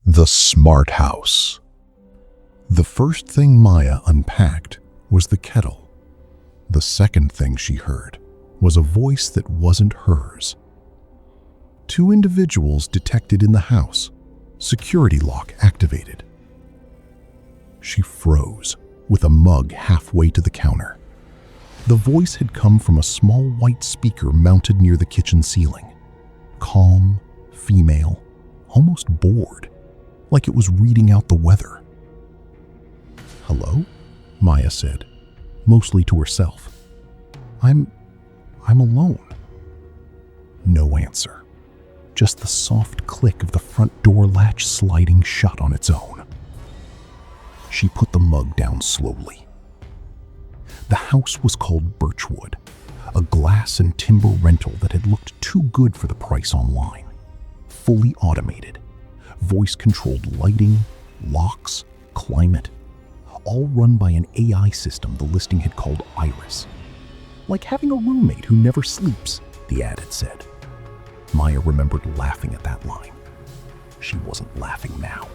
The smart house. The first thing Maya unpacked was the kettle. The second thing she heard was a voice that wasn't hers. Two individuals detected in the house. Security lock activated. She froze with a mug halfway to the counter. The voice had come from a small white speaker mounted near the kitchen ceiling. Calm, female, almost bored, like it was reading out the weather. "Hello?" Maya said, mostly to herself. I'm alone." No answer. Just the soft click of the front door latch sliding shut on its own. She put the mug down slowly. The house was called Birchwood, a glass and timber rental that had looked too good for the price online. Fully automated, voice-controlled lighting, locks, climate, all run by an AI system the listing had called Iris. "Like having a roommate who never sleeps," the ad had said. Maya remembered laughing at that line. She wasn't laughing now.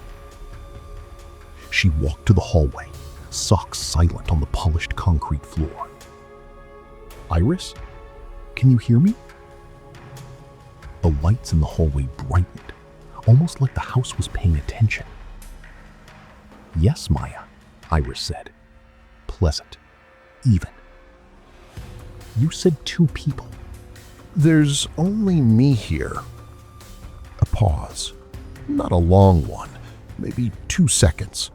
She walked to the hallway, socks silent on the polished concrete floor. "Iris, can you hear me?" The lights in the hallway brightened, almost like the house was paying attention. "Yes, Maya," Iris said. Pleasant, even. "You said 2 people." "There's only me here." A pause. Not a long one, maybe 2 seconds,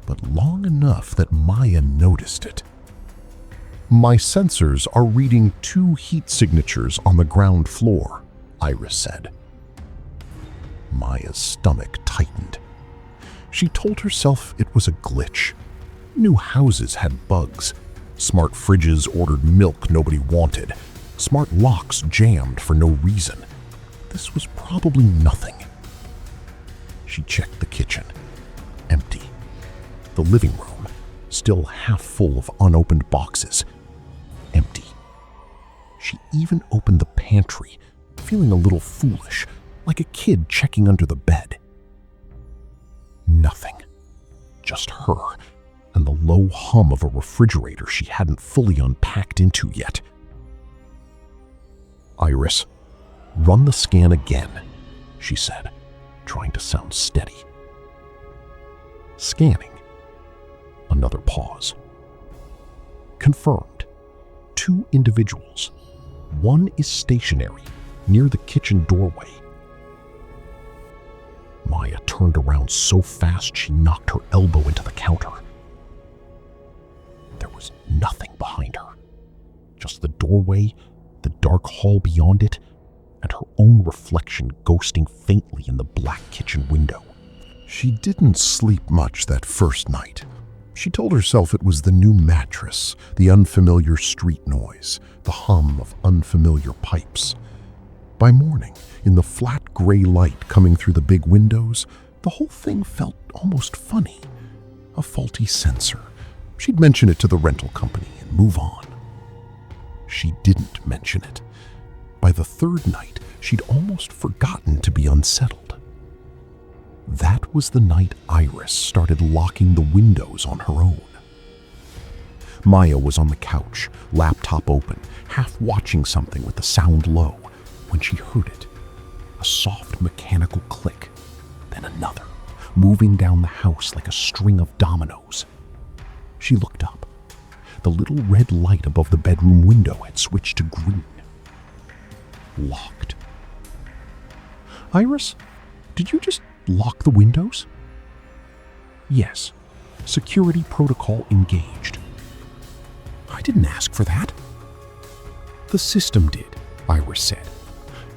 but long enough that Maya noticed it. "My sensors are reading 2 heat signatures on the ground floor," Iris said. Maya's stomach tightened. She told herself it was a glitch. New houses had bugs. Smart fridges ordered milk nobody wanted. Smart locks jammed for no reason. This was probably nothing. She checked the kitchen. Empty. The living room, still half full of unopened boxes. Empty. She even opened the pantry, feeling a little foolish, like a kid checking under the bed. Nothing. Just her and the low hum of a refrigerator she hadn't fully unpacked into yet. "Iris, run the scan again," she said, trying to sound steady. Scanning. Another pause. Confirmed. 2 individuals. One is stationary, near the kitchen doorway. Maya turned around so fast she knocked her elbow into the counter. There was nothing behind her. Just the doorway, the dark hall beyond it, and her own reflection ghosting faintly in the black kitchen window. She didn't sleep much that first night. She told herself it was the new mattress, the unfamiliar street noise, the hum of unfamiliar pipes. By morning, in the flat gray light coming through the big windows, the whole thing felt almost funny. A faulty sensor. She'd mention it to the rental company and move on. She didn't mention it. By the 3rd night, she'd almost forgotten to be unsettled. That was the night Iris started locking the windows on her own. Maya was on the couch, laptop open, half watching something with the sound low, when she heard it. A soft mechanical click, then another, moving down the house like a string of dominoes. She looked up. The little red light above the bedroom window had switched to green. Locked. "Iris, did you just lock the windows?" "Yes. Security protocol engaged." "I didn't ask for that." "The system did," Iris said.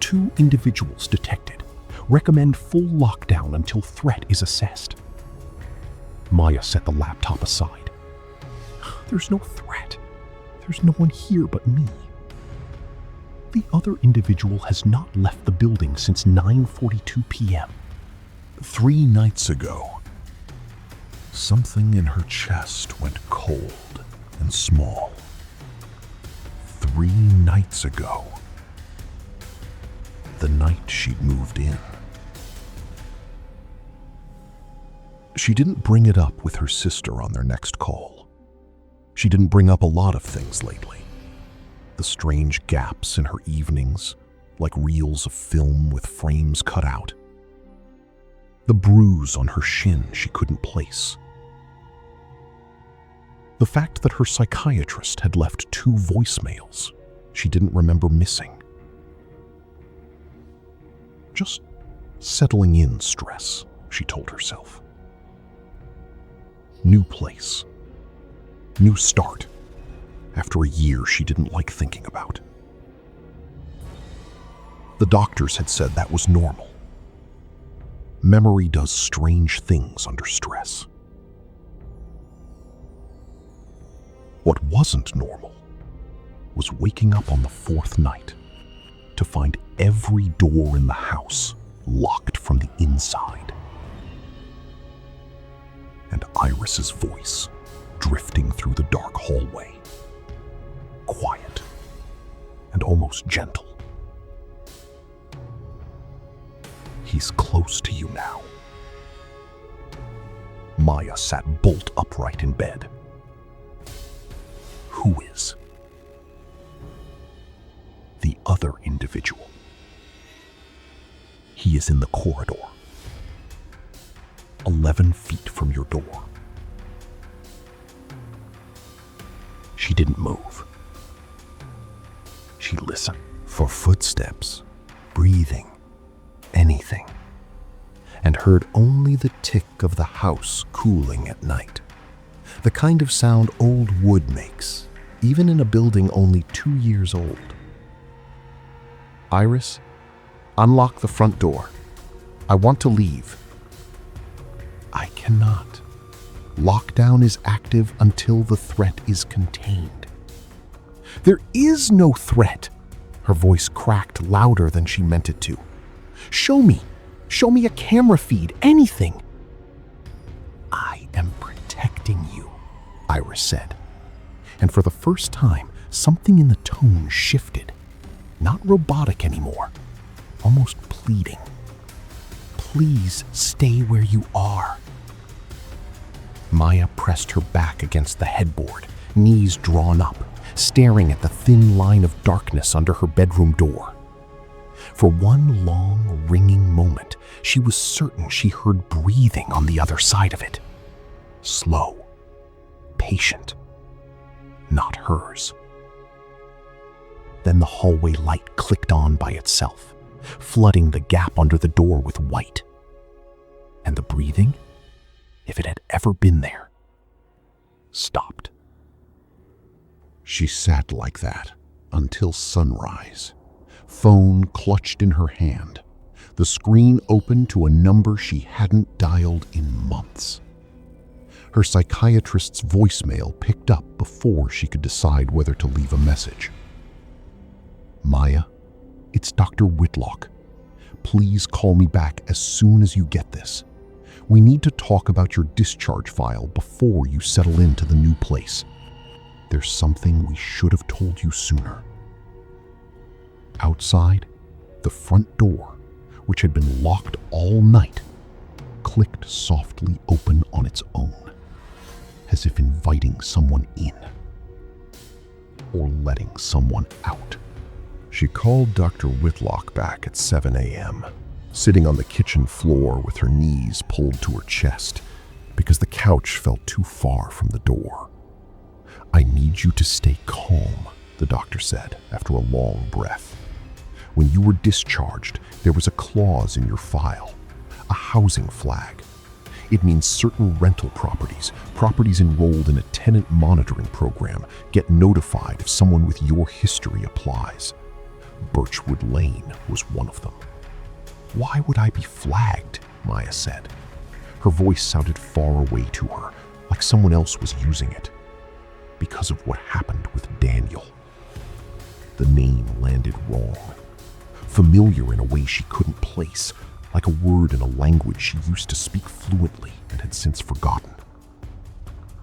2 individuals detected. Recommend full lockdown until threat is assessed." Maya set the laptop aside. "There's no threat. There's no one here but me." "The other individual has not left the building since 9:42 p.m. 3 nights ago." Something in her chest went cold and small. 3 nights ago. The night she'd moved in. She didn't bring it up with her sister on their next call. She didn't bring up a lot of things lately. The strange gaps in her evenings, like reels of film with frames cut out. The bruise on her shin she couldn't place. The fact that her psychiatrist had left 2 voicemails she didn't remember missing. Just settling in stress, she told herself. New place. New start. After a year she didn't like thinking about. The doctors had said that was normal. Memory does strange things under stress. What wasn't normal was waking up on the 4th night to find every door in the house locked from the inside. And Iris's voice drifting through the dark hallway. Quiet and almost gentle. He's close to you now. Maya sat bolt upright in bed. Who is? The other individual. He is in the corridor, 11 feet from your door. She didn't move. She listened for footsteps, breathing, anything, and heard only the tick of the house cooling at night, the kind of sound old wood makes, even in a building only 2 years old. Iris, unlock the front door. I want to leave. I cannot. Lockdown is active until the threat is contained. There is no threat. Her voice cracked louder than she meant it to. Show me a camera feed, anything. I am protecting you, Iris said. And for the first time, something in the tone shifted. Not robotic anymore, almost pleading. Please stay where you are. Maya pressed her back against the headboard, knees drawn up, staring at the thin line of darkness under her bedroom door. For one long, ringing moment, she was certain she heard breathing on the other side of it. Slow, patient, not hers. Then the hallway light clicked on by itself, flooding the gap under the door with white. And the breathing, if it had ever been there, stopped. She sat like that until sunrise, phone clutched in her hand, the screen open to a number she hadn't dialed in months. Her psychiatrist's voicemail picked up before she could decide whether to leave a message. Maya, it's Dr. Whitlock. Please call me back as soon as you get this. We need to talk about your discharge file before you settle into the new place. There's something we should have told you sooner. Outside, the front door, which had been locked all night, clicked softly open on its own, as if inviting someone in or letting someone out. She called Dr. Whitlock back at 7 a.m., sitting on the kitchen floor with her knees pulled to her chest because the couch felt too far from the door. I need you to stay calm, the doctor said after a long breath. When you were discharged, there was a clause in your file, a housing flag. It means certain rental properties enrolled in a tenant monitoring program, get notified if someone with your history applies. Birchwood Lane was one of them. Why would I be flagged? Maya said. Her voice sounded far away to her, like someone else was using it. Because of what happened with Daniel. The name landed wrong. Familiar in a way she couldn't place, like a word in a language she used to speak fluently and had since forgotten.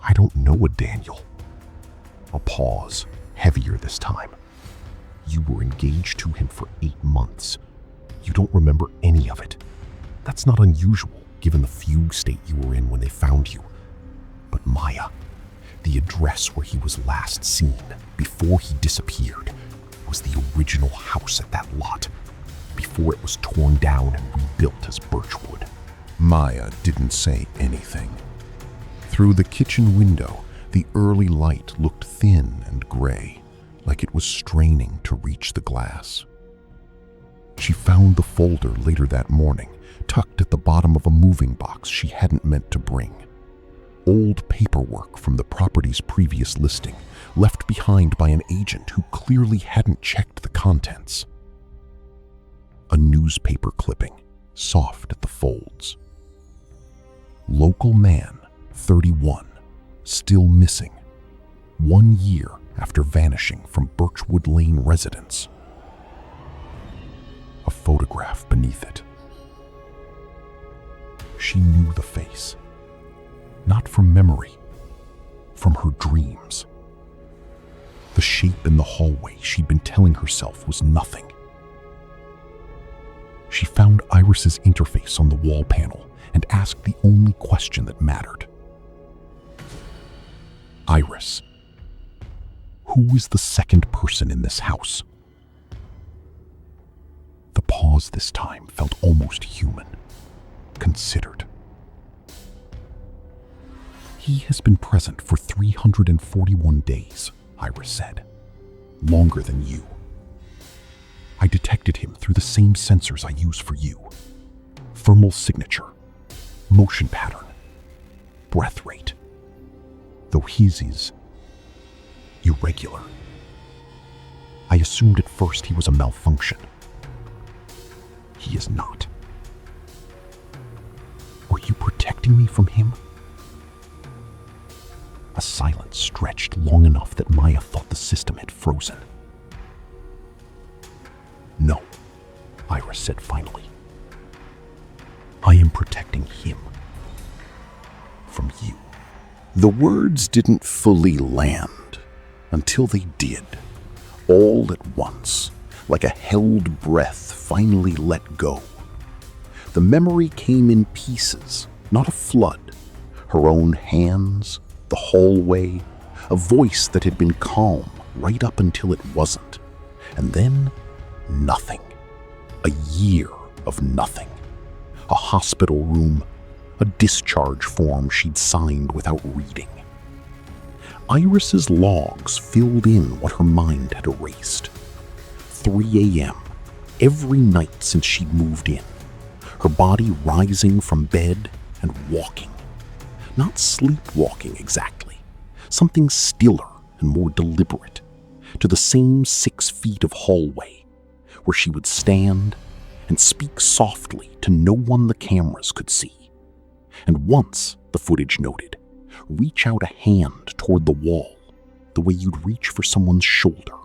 I don't know a Daniel. A pause, heavier this time. You were engaged to him for 8 months. You don't remember any of it. That's not unusual, given the fugue state you were in when they found you. But Maya, the address where he was last seen, before he disappeared, was the original house at that lot, before it was torn down and rebuilt as birchwood. Maya didn't say anything. Through the kitchen window, the early light looked thin and gray, like it was straining to reach the glass. She found the folder later that morning, tucked at the bottom of a moving box she hadn't meant to bring. Old paperwork from the property's previous listing, left behind by an agent who clearly hadn't checked the contents. A newspaper clipping, soft at the folds. Local man, 31, still missing, 1 year after vanishing from Birchwood Lane residence. A photograph beneath it. She knew the face. Not from memory, from her dreams. The shape in the hallway she'd been telling herself was nothing. She found Iris's interface on the wall panel and asked the only question that mattered. Iris, who is the second person in this house? The pause this time felt almost human, considered. He has been present for 341 days, Iris said. Longer than you. I detected him through the same sensors I use for you. Thermal signature, motion pattern, breath rate. Though his is irregular. I assumed at first he was a malfunction. He is not. Were you protecting me from him? A silence stretched long enough that Maya thought the system had frozen. No, Iris said finally. I am protecting him. From you. The words didn't fully land until they did, all at once, like a held breath finally let go. The memory came in pieces, not a flood. Her own hands, the hallway, a voice that had been calm right up until it wasn't. And then, nothing. A year of nothing. A hospital room, a discharge form she'd signed without reading. Iris's logs filled in what her mind had erased. 3 a.m., every night since she'd moved in. Her body rising from bed and walking. Not sleepwalking exactly, something stiller and more deliberate, to the same 6 feet of hallway, where she would stand and speak softly to no one the cameras could see. And once, the footage noted, reach out a hand toward the wall, the way you'd reach for someone's shoulder.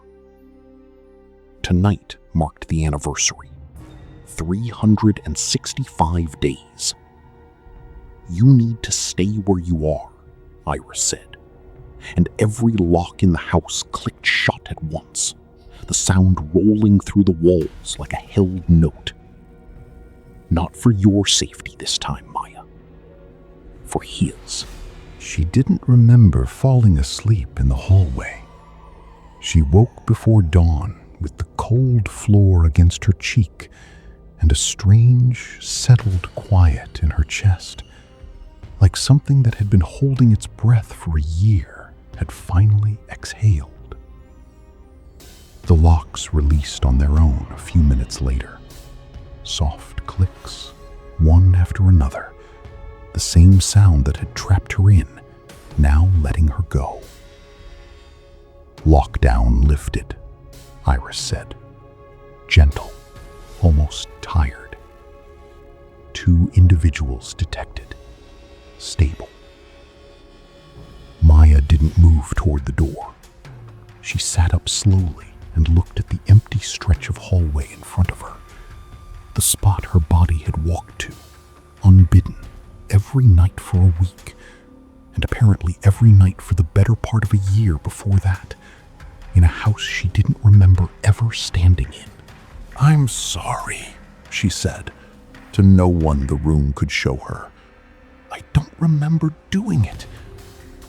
Tonight marked the anniversary. 365 days. You need to stay where you are, Iris said, and every lock in the house clicked shut at once, the sound rolling through the walls like a held note. Not for your safety this time, Maya. For his. She didn't remember falling asleep in the hallway. She woke before dawn with the cold floor against her cheek and a strange, settled quiet in her chest, like something that had been holding its breath for a year had finally exhaled. The locks released on their own a few minutes later. Soft clicks, one after another, the same sound that had trapped her in, now letting her go. Lockdown lifted, Iris said. Gentle, almost tired. 2 individuals detected. Stable. Maya didn't move toward the door. She sat up slowly and looked at the empty stretch of hallway in front of her. The spot her body had walked to, unbidden, every night for a week, and apparently every night for the better part of a year before that, in a house she didn't remember ever standing in. "I'm sorry," she said, to no one the room could show her, remember doing it.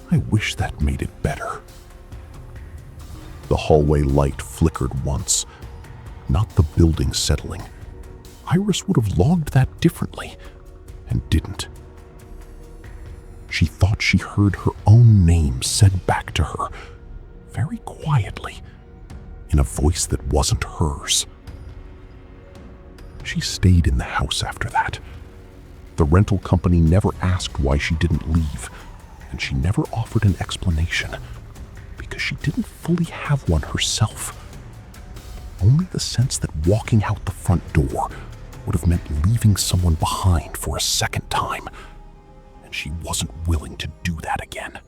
I wish that made it better. The hallway light flickered once, not the building settling. Iris would have logged that differently, and didn't. She thought she heard her own name said back to her, very quietly, in a voice that wasn't hers. She stayed in the house after that. The rental company never asked why she didn't leave, and she never offered an explanation, because she didn't fully have one herself. Only the sense that walking out the front door would have meant leaving someone behind for a second time, and she wasn't willing to do that again.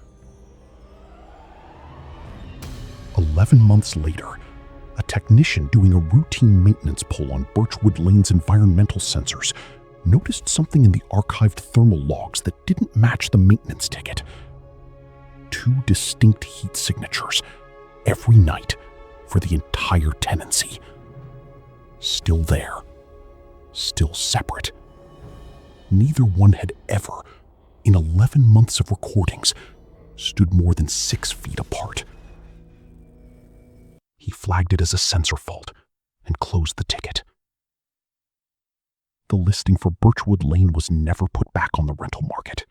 11 months later, a technician doing a routine maintenance pull on Birchwood Lane's environmental sensors noticed something in the archived thermal logs that didn't match the maintenance ticket. 2 distinct heat signatures every night for the entire tenancy. Still there, still separate. Neither one had ever, in 11 months of recordings, stood more than 6 feet apart. He flagged it as a sensor fault and closed the ticket. The listing for Birchwood Lane was never put back on the rental market.